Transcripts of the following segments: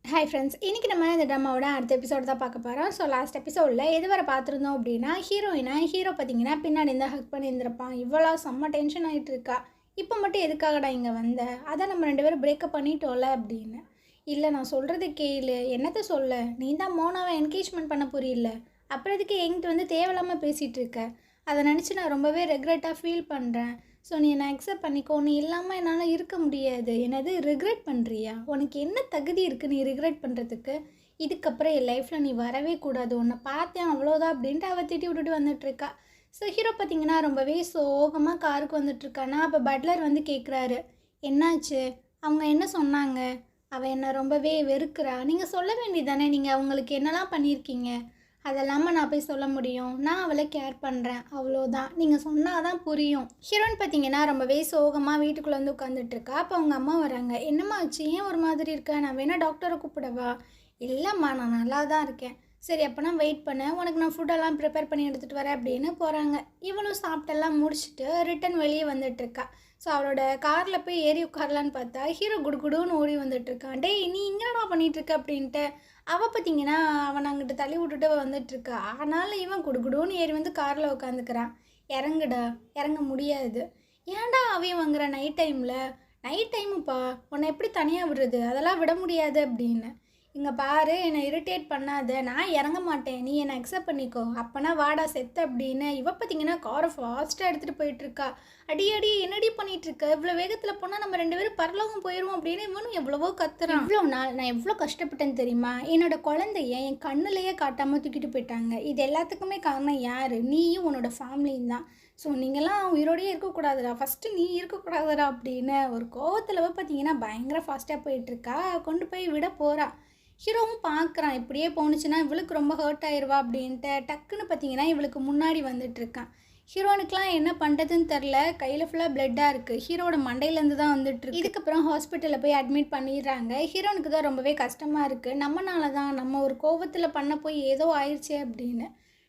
Hi friends, இன்றைக்கி நம்ம இந்த ட்ராமாவோட அடுத்த எபிசோடு தான் பார்க்க போகிறோம். ஸோ லாஸ்ட் எபிசோடில் எதுவரை பார்த்துருந்தோம் அப்படின்னா, ஹீரோ பார்த்தீங்கன்னா பின்னாடி இருந்தால் ஹக் பண்ணியிருந்திருப்பான். இவ்வளோ செம்ம டென்ஷன் ஆகிட்டு இருக்கா. இப்போ மட்டும் எதுக்காகடா இங்கே வந்த? அதான் நம்ம 2 பேரும் பிரேக்கப் பண்ணிட்டோம்ல அப்படின்னு. இல்லை, நான் சொல்கிறது கேளு. என்னத்தை சொல்ல? நீ தான் மோனாவை என்கேஜ்மெண்ட் பண்ண புரியல. அப்புறம் எதுக்கு என்கிட்ட வந்து தேவையில்லாமல் பேசிகிட்டு இருக்க? அதை நினச்சி நான் ரொம்பவே ரெக்ரெட்டாக ஃபீல் பண்ணுறேன். ஸோ நீ என்னை அக்செப்ட் பண்ணிக்கோ. நீ இல்லாமல் என்னால் இருக்க முடியாது. என்னது ரிக்ரெட் பண்ணுறியா? உனக்கு என்ன தகுதி இருக்குது நீ ரிக்ரெட் பண்ணுறதுக்கு? இதுக்கப்புறம் என் லைஃப்பில் நீ வரவே கூடாது. உன்னை பார்த்தேன் அவ்வளோதான் அப்படின்ட்டு அவள் திட்டி விட்டுட்டு வந்துட்டுருக்கா. ஸோ ஹீரோ பார்த்திங்கன்னா ரொம்பவே சோகமாக காருக்கு வந்துட்டுருக்கானா. அப்போ பட்லர் வந்து கேட்குறாரு, என்னாச்சு? அவங்க என்ன சொன்னாங்க? அவள் என்னை ரொம்பவே வெறுக்கிறா. நீங்கள் சொல்ல வேண்டியதானே, நீங்கள் அவங்களுக்கு என்னெல்லாம் பண்ணியிருக்கீங்க? அதெல்லாமல் நான் போய் சொல்ல முடியும்? நான் அவளை கேர் பண்ணுறேன், அவ்வளோதான். நீங்கள் சொன்னால் தான் புரியும். ஹீரோயின் பார்த்தீங்கன்னா ரொம்பவே சோகமாக வீட்டுக்குள்ளே வந்து உட்காந்துட்ருக்கா. அப்போ அவங்க அம்மா வராங்க. என்னம்மா ஆச்சு? ஏன் ஒரு மாதிரி இருக்க? நான் வேணால் டாக்டரை கூப்பிடவா? இல்லைம்மா, நான் நல்லா தான் இருக்கேன். சரி, அப்போனா வெயிட் பண்ண, உனக்கு நான் ஃபுட்டெல்லாம் ப்ரிப்பேர் பண்ணி எடுத்துகிட்டு வரேன் அப்படின்னு போகிறாங்க. இவளும் சாப்பிட்டெல்லாம் முடிச்சுட்டு ரிட்டன் வெளியே வந்துட்டுருக்கா. ஸோ அவளோட காரில் போய் ஏறி உட்காரலான்னு பார்த்தா ஹீரோ குடுகுடுன்னு ஓடி வந்துட்டுருக்கான். டேய், நீ இங்கேடா பண்ணிகிட்ருக்க அப்படின்ட்டு. அவள் பார்த்தீங்கன்னா அவன் அங்கிட்டு தள்ளி விட்டுட்டு வந்துட்டுருக்கா. ஆனாலும் இவன் குடுகுடுன்னு ஏறி வந்து காரில் உட்காந்துக்கிறான். இறங்குடா. இறங்க முடியாது. ஏன்டா அவையும் வாங்குற நைட் டைமில்? நைட் டைமுப்பா, உன்னை எப்படி தனியாக விடுறது? அதெல்லாம் விட முடியாது அப்படின்னு. இங்கே பாரு, என்னை இரிட்டேட் பண்ணாத. நான் இறங்க மாட்டேன், நீ என்னை அக்செப்ட் பண்ணிக்கோ. அப்போனா வாடா செத்த அப்படின்னு. இவ பார்த்தீங்கன்னா காரை ஃபாஸ்ட்டாக எடுத்துகிட்டு போயிட்டுருக்கா. அடி என்னடி பண்ணிகிட்ருக்க? இவ்வளோ வேகத்தில் போனால் நம்ம 2 பேரும் பரலோகம் போயிடுவோம் அப்படின்னு இவனும் எவ்வளவோ கத்துறான். இவ்வளோ நாள் நான் எவ்வளோ கஷ்டப்பட்டேன்னு தெரியுமா? என்னோட குழந்தைய என் கண்ணுலையே காட்டாமல் தூக்கிட்டு போயிட்டாங்க. இது எல்லாத்துக்குமே காரணம் யார்? நீயும் உன்னோட ஃபேமிலியும் தான். ஸோ நீங்கள்லாம் உயிரோடையே இருக்கக்கூடாதுடா, ஃபஸ்ட்டு நீ இருக்கக்கூடாதுடா அப்படின்னு ஒரு கோவத்தில் பார்த்தீங்கன்னா பயங்கர ஃபாஸ்ட்டாக போயிட்டுருக்கா. கொண்டு போய் விட போகிறா. ஹீரோவும் பார்க்குறான், இப்படியே போணுச்சுன்னா இவளுக்கு ரொம்ப ஹர்ட் ஆயிடுவா அப்படின்ட்டு. டக்குன்னு பார்த்தீங்கன்னா இவளுக்கு முன்னாடி வந்துட்டுருக்கான். ஹீரோனுக்குலாம் என்ன பண்ணுறதுன்னு தெரில. கையில் ஃபுல்லாக பிளட்டாக இருக்குது. ஹீரோட மண்டையிலேருந்து தான் வந்துட்டுருக்கு. இதுக்கப்புறம் ஹாஸ்பிட்டலில் போய் அட்மிட் பண்ணிடுறாங்க. ஹீரோனுக்கு தான் ரொம்பவே கஷ்டமாக இருக்குது. நம்மனால தான், நம்ம ஒரு கோவத்தில் பண்ண போய் ஏதோ ஆயிடுச்சே அப்படின்னு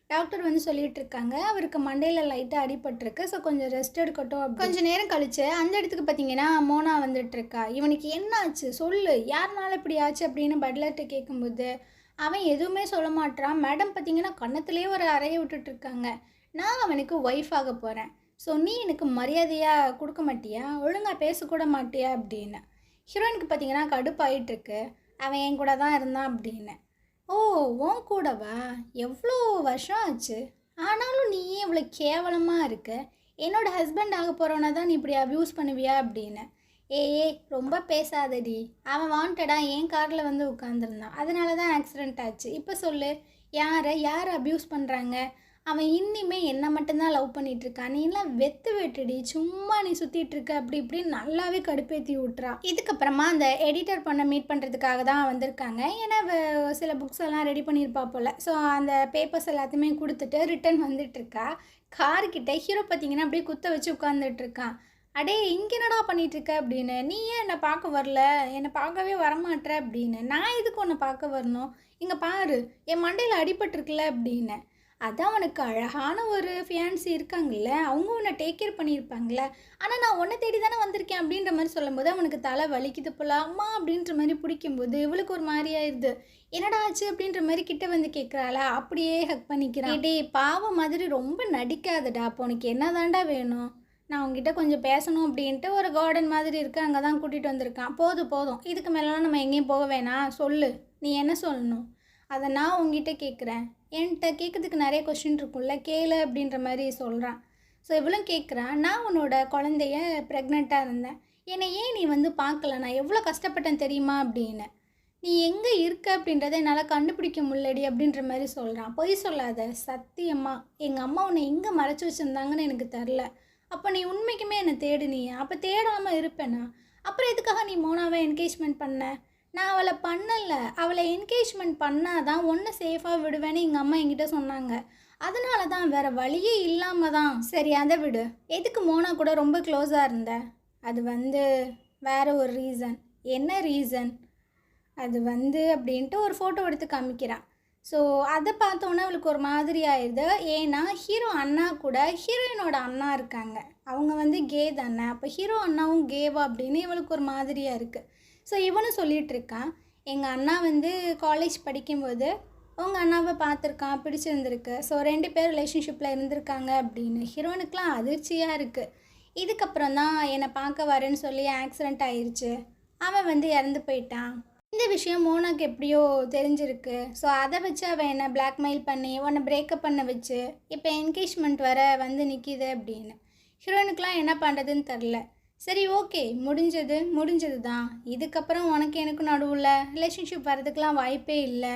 டாக்டர் வந்து சொல்லிட்டு இருக்காங்க. அவருக்கு மண்டையில் லைட்டாக அடிபட்டிருக்கு. ஸோ கொஞ்சம் ரெஸ்ட் எடுக்கட்டும். கொஞ்சம் நேரம் கழிச்சு அந்த இடத்துக்கு பார்த்தீங்கன்னா மோனா வந்துட்டுருக்கா. இவனுக்கு என்ன ஆச்சு சொல்லு, யாருனால இப்படி ஆச்சு அப்படின்னு பட்லர்கிட்ட கேட்கும்போது அவன் எதுவுமே சொல்ல மாட்டான். மேடம் பார்த்தீங்கன்னா கன்னத்துலேயே ஒரு அறையை விட்டுட்ருக்காங்க. நான் அவனுக்கு ஒய்ஃப் ஆக போகிறேன். ஸோ நீ எனக்கு மரியாதையாக கொடுக்க மாட்டியா? ஒழுங்காக பேசக்கூட மாட்டியா அப்படின்னு. ஹீரோயினுக்கு பார்த்தீங்கன்னா கடுப்பாயிட்டுருக்கு. அவன் என் கூட தான் இருந்தான் அப்படின்னு. ஓ, உன் கூடவா? எவ்வளோ வருஷம் ஆச்சு. ஆனாலும் நீ ஏன் இவ்வளோ கேவலமாக இருக்க? என்னோடய ஹஸ்பண்ட் ஆக போகிறவனை தான் நீ இப்படி அப்யூஸ் பண்ணுவியா அப்படின்னு. ஏய், ரொம்ப பேசாதடி. அவன் வாண்டடாக என் காரில் வந்து உட்காந்துருந்தான். அதனால தான் ஆக்சிடெண்ட் ஆச்சு. இப்போ சொல்லு, யார் அப்யூஸ் பண்ணுறாங்க? அவன் இன்னிமே என்னை மட்டும்தான் லவ் பண்ணிகிட்ருக்கான். நீலாம் வெத்து வெட்டுடி, சும்மா நீ சுற்றிட்டுருக்க அப்படி இப்படின்னு நல்லாவே கடுப்பேற்றி விட்றா. இதுக்கப்புறமா அந்த எடிட்டர் பண்ண மீட் பண்ணுறதுக்காக தான் வந்திருக்காங்க. ஏன்னா சில புக்ஸ் எல்லாம் ரெடி பண்ணியிருப்பா போல். ஸோ அந்த பேப்பர்ஸ் எல்லாத்தையுமே கொடுத்துட்டு ரிட்டன் வந்துட்டுருக்கா. கார்கிட்ட ஹீரோ பார்த்தீங்கன்னா அப்படியே குத்த வச்சு உட்காந்துட்ருக்கான். அடே, இங்கே என்னடா பண்ணிகிட்ருக்க அப்படின்னு. நீ ஏன் என்னை பார்க்க வரல? என்னை பார்க்கவே வரமாட்டேற அப்படின்னு. நான் எதுக்கு உன்னை பார்க்க வரணும்? இங்கே பாரு, என் மண்டையில் அடிபட்டிருக்குல்ல அப்படின்னு. அதான் உனக்கு அழகான ஒரு ஃபியான்சி இருக்காங்கல்ல, அவங்க உன்னை டேக் கேர் பண்ணியிருப்பாங்களே. ஆனால் நான் உன்னை தேடி தானே வந்திருக்கேன் அப்படின்ற மாதிரி சொல்லும்போது அவனுக்கு தலை வலிக்குது போல. அம்மா அப்படின்ற மாதிரி பிடிக்கும்போது இவளுக்கு ஒரு மாதிரி ஆயிடுது. என்னடா ஆச்சு அப்படின்ற மாதிரி கிட்ட வந்து கேட்குறாளா. அப்படியே ஹக் பண்ணிக்கிறான். டே, பாவம் மாதிரி ரொம்ப நடிக்காதடா. அப்போ உனக்கு என்ன தாண்டா வேணும்? நான் உங்ககிட்ட கொஞ்சம் பேசணும் அப்படின்ட்டு ஒரு கார்டன் மாதிரி இருக்குது, அங்கே தான் கூட்டிகிட்டு வந்திருக்கான். போதும், இதுக்கு மேலாம் நம்ம எங்கேயும் போக வேணாம். சொல்லு, நீ என்ன சொல்லணும்? அதை நான் உங்ககிட்ட கேட்குறேன். என்கிட்ட கேட்குறதுக்கு நிறைய கொஸ்டின் இருக்கும்ல, கேளு அப்படின்ற மாதிரி சொல்கிறான். ஸோ இவளும் கேட்குறான், நான் உன்னோட குழந்தைய ப்ரெக்னெண்ட்டாக இருந்தேன். என்னை ஏன் நீ வந்து பார்க்கல? நான் எவ்வளோ கஷ்டப்பட்டேன் தெரியுமா அப்படின்னு. நீ எங்கே இருக்க அப்படின்றத என்னால் கண்டுபிடிக்க முடியலடி அப்படின்ற மாதிரி சொல்கிறான். பொய் சொல்லாத, சத்தியம்மா எங்கள் அம்மா உன்னை எங்கே மறைச்சி வச்சுருந்தாங்கன்னு எனக்கு தெரில. அப்போ நீ உண்மைக்குமே என்னை தேடுனியா? அப்போ தேடாமல் இருப்பேனா? அப்புறம் எதுக்காக நீ மோனாவை என்கேஜ்மெண்ட் பண்ண? நான் அவளை பண்ணலை. அவளை என்கேஜ்மெண்ட் பண்ணால் தான் ஒன்று சேஃபாக விடுவேன்னு எங்கள் அம்மா என்கிட்ட சொன்னாங்க. அதனால தான், வேறு வழியே இல்லாமல் தான். சரி, அதை விடு. எதுக்கு மோனா கூட ரொம்ப க்ளோஸாக இருந்த? அது வந்து வேறு ஒரு ரீசன். என்ன ரீசன்? அது வந்து அப்படின்ட்டு ஒரு ஃபோட்டோ எடுத்து காமிக்கிறான். ஸோ அதை பார்த்தோன்னே அவளுக்கு ஒரு மாதிரி ஆயிடுது. ஏன்னா ஹீரோ அண்ணா கூட ஹீரோயினோட அண்ணா இருக்காங்க. அவங்க வந்து கே தானே. அப்போ ஹீரோ அண்ணாவும் கேவா அப்படின்னு இவளுக்கு ஒரு மாதிரியாக இருக்குது. ஸோ இவனும் சொல்லிகிட்ருக்கான், எங்கள் அண்ணா வந்து காலேஜ் படிக்கும்போது உங்கள் அண்ணாவை பார்த்துருக்கான், பிடிச்சிருந்துருக்கு. ஸோ 2 பேர் ரிலேஷன்ஷிப்பில் இருந்திருக்காங்க அப்படின்னு. ஹீரோனுக்குலாம் அதிர்ச்சியாக இருக்குது. இதுக்கப்புறம் தான் என்னை பார்க்க வரேன்னு சொல்லி ஆக்சிடெண்ட் ஆயிடுச்சு. அவன் வந்து இறந்து போயிட்டான். இந்த விஷயம் மோனாக்கு எப்படியோ தெரிஞ்சிருக்கு. ஸோ அதை வச்சு அவன் என்னை பிளாக்மெயில் பண்ணி உன்னை பிரேக்கப் பண்ண வச்சு இப்போ என்கேஜ்மெண்ட் வர வந்து நிற்கிது அப்படின்னு. ஹீரோனுக்குலாம் என்ன பண்ணுறதுன்னு தெரில. சரி, ஓகே, முடிஞ்சது தான். இதுக்கப்புறம் உனக்கு எனக்கும் நடுவில் ரிலேஷன்ஷிப் வரதுக்கெலாம் வாய்ப்பே இல்லை.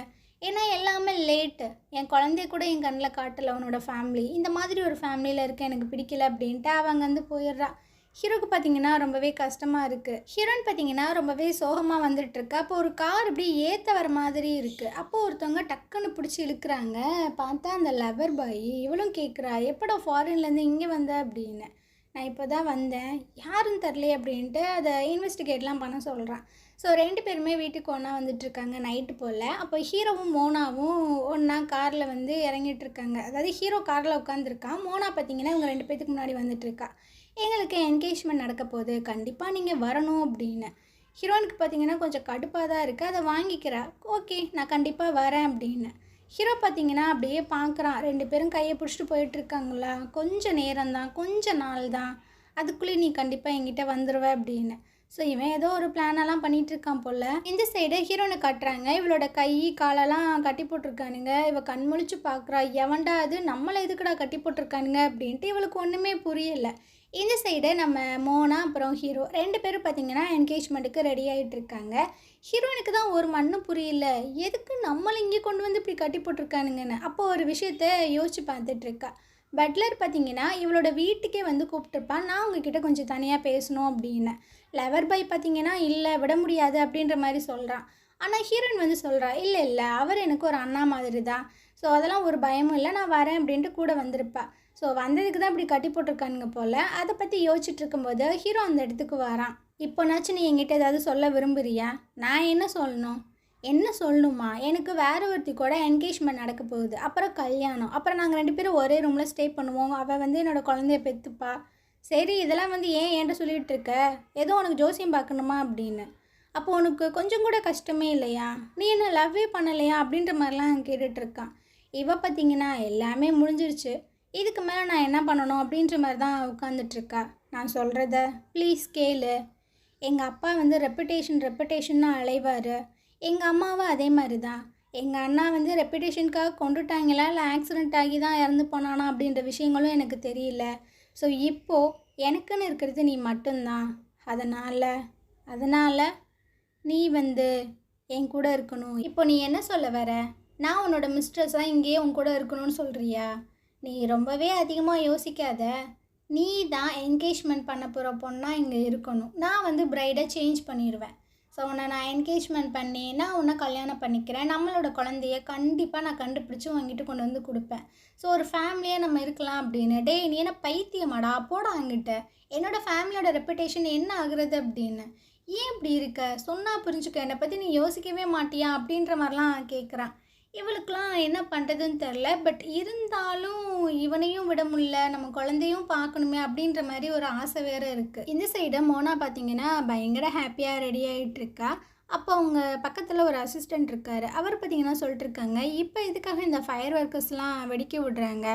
ஏன்னா எல்லாமே லேட்டு. என் குழந்தைய கூட என் கண்ணில் காட்டலை அவனோட ஃபேமிலி. இந்த மாதிரி ஒரு ஃபேமிலியில் இருக்க எனக்கு பிடிக்கல அப்படின்ட்டு அவங்க வந்து போயிடுறா. ஹீரோக்கு பார்த்தீங்கன்னா ரொம்பவே கஷ்டமாக இருக்குது. ஹீரோயின் பார்த்தீங்கன்னா ரொம்பவே சோகமாக வந்துட்டுருக்கு. அப்போ ஒரு கார் இப்படி ஏற்ற வர மாதிரி இருக்குது. அப்போது ஒருத்தவங்க டக்குன்னு பிடிச்சி இழுக்கிறாங்க. பார்த்தா அந்த லவர் பாய். இவளும் கேட்குறா, எப்படா ஃபாரின்லேருந்து இங்கே வந்த அப்படின்னு. நான் இப்போ தான் வந்தேன், யாருன்னு தரலையே அப்படின்ட்டு அதை இன்வெஸ்டிகேட்லாம் பண்ண சொல்கிறான். ஸோ 2 பேருமே வீட்டுக்கு ஒன்றா வந்துட்டுருக்காங்க நைட்டு போல். அப்போ ஹீரோவும் மோனாவும் ஒன்றா காரில் வந்து இறங்கிட்டுருக்காங்க. அதாவது ஹீரோ காரில் உட்காந்துருக்கான். மோனா பார்த்தீங்கன்னா இவங்க 2 பேத்துக்கு முன்னாடி வந்துட்டுருக்கா. எங்களுக்கு என்கேஜ்மெண்ட் நடக்க போகுது, கண்டிப்பாக நீங்கள் வரணும் அப்படின்னு. ஹீரோனுக்கு பார்த்தீங்கன்னா கொஞ்சம் கடுப்பாக தான் இருக்குது. அதை வாங்கிக்கிறா. ஓகே, நான் கண்டிப்பாக வரேன் அப்படின்னு. ஹீரோ பார்த்தீங்கன்னா அப்படியே பார்க்குறான். 2 பேரும் கையை பிடிச்சிட்டு போயிட்டுருக்காங்களா. கொஞ்சம் நேரம்தான், கொஞ்ச நாள் தான், அதுக்குள்ளே நீ கண்டிப்பாக என்கிட்ட வந்துடுவ அப்படின்னு. ஸோ இவன் ஏதோ ஒரு பிளானெல்லாம் பண்ணிகிட்ருக்கான் போல். இந்த சைடு ஹீரோனை காட்டுறாங்க. இவளோட கை காலெல்லாம் கட்டி போட்டிருக்கானுங்க. இவள் கண்முழிச்சு பார்க்குறா, எவன்டா அது, நம்மளை எதுக்குடா கட்டி போட்டிருக்கானுங்க அப்படின்ட்டு இவளுக்கு ஒன்றுமே புரியலை. இந்த சைடு நம்ம மோனா அப்புறம் ஹீரோ 2 பேரும் பார்த்திங்கன்னா என்கேஜ்மெண்ட்டுக்கு ரெடி ஆகிட்டு இருக்காங்க. ஹீரோனுக்கு தான் ஒரு மண்ணும் புரியல, எதுக்கு நம்மளை இங்கே கொண்டு வந்து இப்படி கட்டி போட்டிருக்கானுங்கன்னு. அப்போ ஒரு விஷயத்த யோசிச்சு பார்த்துட்ருக்கா. பட்லர் பார்த்திங்கன்னா இவளோட வீட்டுக்கே வந்து கூப்பிட்டுருப்பான், நான் உங்ககிட்ட கொஞ்சம் தனியாக பேசணும் அப்படின்னு. லவர் பாய் பார்த்திங்கன்னா இல்லை, விட முடியாது அப்படின்ற மாதிரி சொல்கிறான். ஆனால் ஹீரோயின் வந்து சொல்கிறா, இல்லை அவர் எனக்கு ஒரு அண்ணா மாதிரி தான், ஸோ அதெல்லாம் ஒரு பயமும் இல்லை, நான் வரேன் அப்படின்ட்டு கூட வந்திருப்பா. ஸோ வந்ததுக்கு தான் இப்படி கட்டி போட்டிருக்கானுங்க போல். அதை பற்றி யோசிச்சுட்டு இருக்கும்போது ஹீரோ அந்த இடத்துக்கு வரான். இப்போனாச்சும் நீ என்கிட்ட ஏதாவது சொல்ல விரும்புறியா? நான் என்ன சொல்லணும்? என்ன சொல்லணுமா? எனக்கு வேறு ஒருத்தி கூட என்கேஜ்மெண்ட் நடக்க போகுது, அப்புறம் கல்யாணம், அப்புறம் நாங்கள் 2 பேரும் ஒரே ரூமில் ஸ்டே பண்ணுவோம், அவள் வந்து என்னோடய குழந்தைய பெற்றுப்பா. சரி, இதெல்லாம் வந்து ஏன் என்கிட்ட சொல்லிகிட்டு இருக்க? ஏதோ உனக்கு ஜோசியம் பார்க்கணுமா அப்படின்னு. அப்போ உனக்கு கொஞ்சம் கூட கஷ்டமே இல்லையா? நீ என்ன லவ்வே பண்ணலையா அப்படின்ற மாதிரிலாம் கேட்டுட்ருக்கான். இவ பார்த்திங்கன்னா எல்லாமே முடிஞ்சிருச்சு, இதுக்கு மேலே நான் என்ன பண்ணணும் அப்படின்ற மாதிரி தான் உட்காந்துட்ருக்கா. நான் சொல்கிறத ப்ளீஸ் கேளு. எங்கள் அப்பா வந்து ரெப்புடேஷன்னு அலைவார். எங்கள் அம்மாவும் அதே மாதிரி தான். எங்கள் அண்ணா வந்து ரெப்புடேஷனுக்காக கொண்டுட்டாங்களா இல்லை ஆக்சிடெண்ட் ஆகி தான் இறந்து போனானா அப்படின்ற விஷயங்களும் எனக்கு தெரியல. ஸோ இப்போது எனக்குன்னு இருக்கிறது நீ மட்டும்தான். அதனால் நீ வந்து என் கூட இருக்கணும். இப்போ நீ என்ன சொல்ல வர? நான் உன்னோட மிஸ்ட்ரஸாக இங்கேயே உன் கூட இருக்கணும்னு சொல்கிறியா? நீ ரொம்பவே அதிகமாக யோசிக்காத. நீ தான் என்கேஜ்மெண்ட் பண்ண போகிற பொண்ணா இங்கே இருக்கணும். நான் வந்து ப்ரைடை சேஞ்ச் பண்ணிடுவேன். ஸோ உன்னை நான் என்கேஜ்மெண்ட் பண்ணி நான் உன்னை கல்யாணம் பண்ணிக்கிறேன். நம்மளோட குழந்தைய கண்டிப்பாக நான் கண்டுபிடிச்சி உங்ககிட்ட கொண்டு வந்து கொடுப்பேன். ஸோ ஒரு ஃபேமிலியாக நம்ம இருக்கலாம் அப்படின்னு. டேய், நீ என்ன பைத்தியமாடா, போடா அங்கிட்ட. என்னோடய ஃபேமிலியோட ரெப்புடேஷன் என்ன ஆகுறது அப்படின்னு. ஏன் இப்படி இருக்க? சொன்னால் புரிஞ்சுக்க, என்னை பற்றி நீ யோசிக்கவே மாட்டியா அப்படின்ற மாதிரிலாம் கேட்குறான். இவளுக்கெலாம் என்ன பண்ணுறதுன்னு தெரில. பட் இருந்தாலும் இவனையும் விட முடியல, நம்ம குழந்தையும் பார்க்கணுமே அப்படின்ற மாதிரி ஒரு ஆசை வேறு இருக்குது. இந்த சைடு மோனா பார்த்திங்கன்னா பயங்கர ஹாப்பியாக ரெடி ஆகிட்டுருக்கா. அப்போ அவங்க பக்கத்தில் ஒரு அசிஸ்டண்ட் இருக்கார். அவர் பார்த்திங்கன்னா சொல்லிட்டுருக்காங்க, இப்போ இதுக்காக இந்த ஃபயர் ஒர்க்கர்ஸ்லாம் வெடிக்க விடுறாங்க,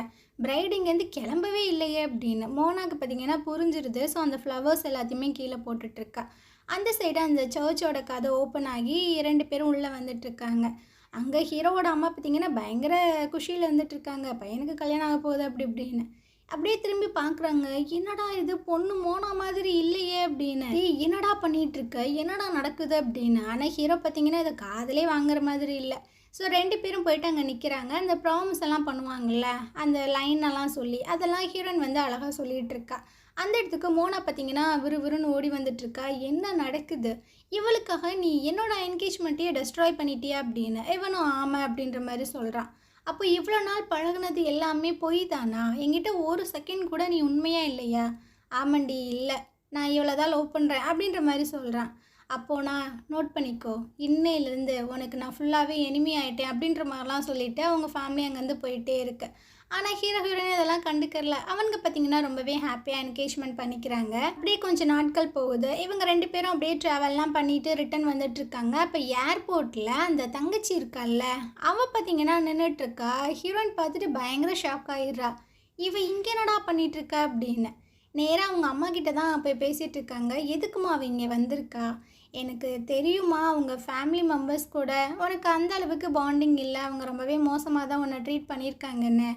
பிரைட் இங்கேருந்து கிளம்பவே இல்லையே அப்படின்னு. மோனாக்கு பார்த்திங்கன்னா புரிஞ்சிருது. ஸோ அந்த ஃப்ளவர்ஸ் எல்லாத்தையுமே கீழே போட்டுட்ருக்கா. அந்த சைடு அந்த சர்ச்சோட கதை ஓப்பன் ஆகி 2 பேரும் உள்ளே வந்துட்டுருக்காங்க. அங்கே ஹீரோவோட அம்மா பார்த்திங்கன்னா பயங்கர குஷியில் இருந்துகிட்ருக்காங்க, பையனுக்கு கல்யாணம் ஆக போகுது அப்படி இப்படின்னு. அப்படியே திரும்பி பார்க்குறாங்க, என்னடா இது பொண்ணு மோனா மாதிரி இல்லையே அப்படின்னு. என்னடா பண்ணிகிட்ருக்க, என்னடா நடக்குது அப்படின்னு. ஆனால் ஹீரோ பார்த்திங்கன்னா இதை காதலே வாங்குற மாதிரி இல்லை. ஸோ 2 பேரும் போயிட்டு அங்கே நிற்கிறாங்க. அந்த ப்ராமிஸ் எல்லாம் பண்ணுவாங்கள்ல, அந்த லைனெல்லாம் சொல்லி அதெல்லாம் ஹீரோயின் வந்து அழகாக சொல்லிகிட்ருக்கா. அந்த இடத்துக்கு மோனா பார்த்திங்கன்னா விறுவிறுன்னு ஓடி வந்துட்டுருக்கா. என்ன நடக்குது? இவளுக்காக நீ என்னோட என்கேஜ்மெண்ட்டையே டெஸ்ட்ராய் பண்ணிட்டியா அப்படின்னு. இவனும் ஆமாம் அப்படின்ற மாதிரி சொல்கிறான். அப்போ இவ்வளோ நாள் பழகுனது எல்லாமே பொய் தானா? என்கிட்ட ஒரு செகண்ட் கூட நீ உண்மையாக இல்லையா? ஆமாண்டி, இல்லை, நான் இவ்வளோ தான் லவ் பண்ணுறேன் அப்படின்ற மாதிரி சொல்கிறான். அப்போது நான் நோட் பண்ணிக்கோ, இன்னையிலேருந்து உனக்கு நான் ஃபுல்லாகவே எனிமி ஆகிட்டேன் அப்படின்ற மாதிரிலாம் சொல்லிவிட்டு அவங்க ஃபேமிலி அங்கேருந்து போயிட்டே இருக்கு. ஆனால் ஹீரோ ஹீரோயின் இதெல்லாம் கண்டுக்கறல. அவனுங்க பார்த்தீங்கன்னா ரொம்பவே ஹாப்பியாக என்கேஜ்மெண்ட் பண்ணிக்கிறாங்க. அப்படியே கொஞ்சம் நாட்கள் போகுது. இவங்க 2 பேரும் அப்படியே ட்ராவல்லாம் பண்ணிட்டு ரிட்டர்ன் வந்துட்டுருக்காங்க. அப்போ ஏர்போர்ட்டில் அந்த தங்கச்சி இருக்கால்ல, அவள் பார்த்தீங்கன்னா நின்றுட்டுருக்கா. ஹீரோயின் பார்த்துட்டு பயங்கர ஷாக் ஆகிடுறா. இவ இங்கே என்னடா பண்ணிகிட்ருக்கா அப்படின்னு. நேராக அவங்க அம்மா கிட்ட தான் போய் பேசிகிட்டு இருக்காங்க. எதுக்குமா அவள் இங்கே வந்திருக்கா? எனக்கு தெரியுமா அவங்க ஃபேமிலி மெம்பர்ஸ் கூட உனக்கு அந்த அளவுக்கு பாண்டிங் இல்லை, அவங்க ரொம்பவே மோசமாக தான் உன்னை ட்ரீட் பண்ணியிருக்காங்கன்னு.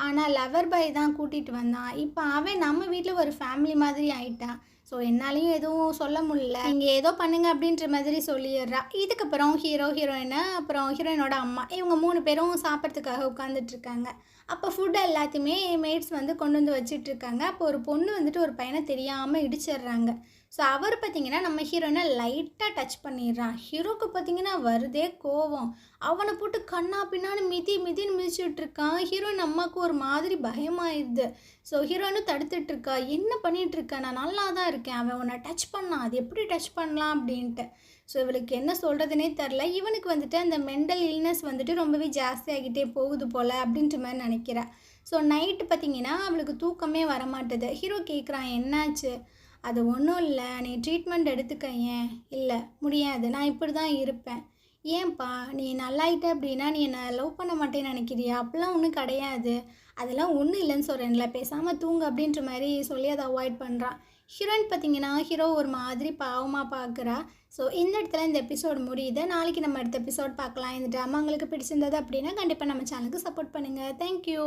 ஆனால் லவர் பாய் தான் கூட்டிகிட்டு வந்தான். இப்போ அவன் நம்ம வீட்டில் ஒரு ஃபேமிலி மாதிரி ஆயிட்டான். ஸோ என்னாலையும் எதுவும் சொல்ல முடியல, நீங்கள் ஏதோ பண்ணுங்க அப்படின்ற மாதிரி சொல்லிடுறா. இதுக்கப்புறம் ஹீரோ ஹீரோயினு அப்புறம் ஹீரோயினோட அம்மா இவங்க 3 பேரும் சாப்பிட்றதுக்காக உட்காந்துட்ருக்காங்க. அப்போ ஃபுட் எல்லாத்தையுமே மேட்ஸ் வந்து கொண்டு வந்து வச்சிட்ருக்காங்க. அப்போ ஒரு பொண்ணு வந்துட்டு ஒரு பையனை தெரியாமல் இடிச்சிடுறாங்க. ஸோ அவர் பார்த்தீங்கன்னா நம்ம ஹீரோயினை லைட்டாக டச் பண்ணிடுறான். ஹீரோக்கு பார்த்தீங்கன்னா வருதே கோவம். அவனை போட்டு கண்ணா பின்னான்னு மிதின்னு மிதிச்சுட்ருக்கான். ஹீரோயின் அம்மாவுக்கு ஒரு மாதிரி பயமாயிடுது. ஸோ ஹீரோயினும் தடுத்துட்ருக்கா. என்ன பண்ணிகிட்ருக்க? நான் நல்லா தான் இருக்கேன், அவன் உன்னை டச் பண்ணான், அது எப்படி டச் பண்ணலாம் அப்படின்ட்டு. ஸோ இவளுக்கு என்ன சொல்கிறதுனே தெரில. இவனுக்கு வந்துட்டு அந்த மெண்டல் இல்னஸ் வந்துட்டு ரொம்பவே ஜாஸ்தியாகிட்டே போகுது போல் அப்படின்ற மாதிரி நினைக்கிறா. ஸோ நைட்டு பார்த்திங்கன்னா அவளுக்கு தூக்கமே வரமாட்டுது. ஹீரோ கேட்குறான், என்னாச்சு? அது ஒன்றும் இல்லை, நீ ட்ரீட்மெண்ட் எடுத்துக்க. ஏன்? இல்லை முடியாது, நான் இப்படி தான் இருப்பேன். ஏன்பா நீ நல்லாயிட்ட அப்படின்னா நீ என்னை லவ் பண்ண மாட்டேன்னு நினைக்கிறியா? அப்படிலாம் ஒன்றும் கிடையாது, அதெல்லாம் ஒன்றும் இல்லைன்னு சொல்கிறேன்ல, பேசாமல் தூங்கு அப்படின்ற மாதிரி சொல்லி அதை அவாய்ட் பண்ணுறான். ஹீரோயின் பார்த்தீங்கன்னா ஹீரோ ஒரு மாதிரி பாவமாக பார்க்குறா. ஸோ இந்த இடத்துல இந்த எபிசோடு முடியுது. நாளைக்கு நம்ம அடுத்த எபிசோட் பார்க்கலாம். இந்த ட்ராமா உங்களுக்கு பிடிச்சிருந்தது அப்படின்னா கண்டிப்பாக நம்ம சேனலுக்கு சப்போர்ட் பண்ணுங்கள். தேங்க்யூ.